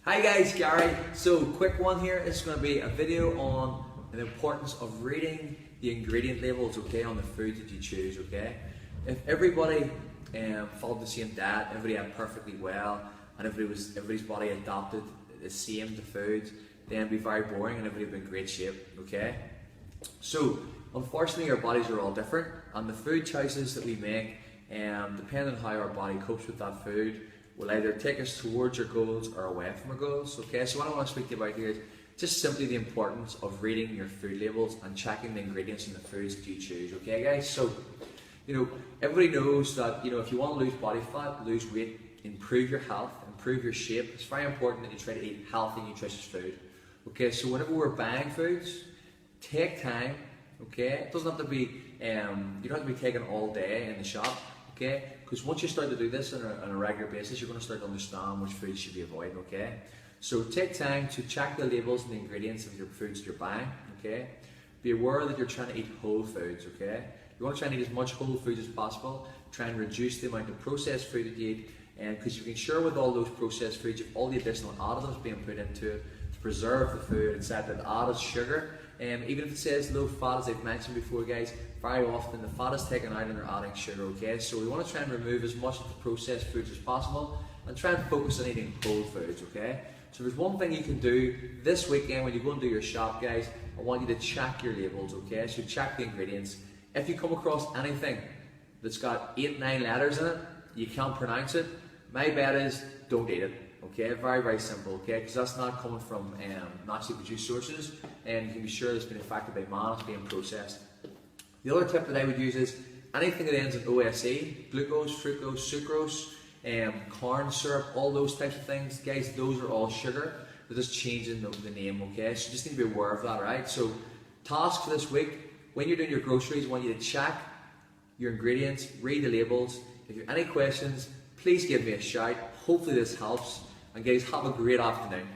Hi guys, Gary. So quick one here. It's going to be a video on the importance of reading the ingredient labels, okay, on the food that you choose, okay. If everybody followed the same diet, everybody ate perfectly well, and everybody's body adapted the same to foods, then it'd be very boring and everybody would be in great shape, okay. So unfortunately, our bodies are all different, and the food choices that we make, depending on how our body copes with that food, will either take us towards our goals or away from our goals. Okay, so what I want to speak to you about here is just simply the importance of reading your food labels and checking the ingredients in the foods that you choose. Okay, guys. So, everybody knows that if you want to lose body fat, lose weight, improve your health, improve your shape, it's very important that you try to eat healthy, nutritious food. Okay, so whenever we're buying foods, take time. Okay, it doesn't have to be. You don't have to be taking all day in the shop. Okay, because once you start to do this on a regular basis, you're going to start to understand which foods you should be avoiding. Okay, so take time to check the labels and the ingredients of your foods that you're buying. Okay, be aware that you're trying to eat whole foods. Okay, you want to try and eat as much whole foods as possible. Try and reduce the amount of processed food that you eat, and because you can share with all those processed foods, you have all the additional additives being put into it to preserve the food. It's that added sugar. Even if it says low fat, as I've mentioned before, guys, very often the fat is taken out and they're adding sugar. Okay, so we want to try and remove as much of the processed foods as possible and try and focus on eating whole foods. Okay, so there's one thing you can do this weekend when you go and do your shop, guys. I want you to check your labels. Okay, so check the ingredients. If you come across anything that's got 8-9 letters in it, you can't pronounce it, my bet is don't eat it. Okay, very simple. Okay, because that's not coming from naturally produced sources, and you can be sure it's been affected by man, it's being processed. The other tip that I would use is anything that ends in OSE, glucose, fructose, sucrose, corn syrup, all those types of things, guys, those are all sugar. They're just changing the name. Okay, so you just need to be aware of that. Right. So task for this week: when you're doing your groceries, I want you to check your ingredients, read the labels. If you have any questions, please give me a shout. Hopefully this helps. And guys, have a great afternoon.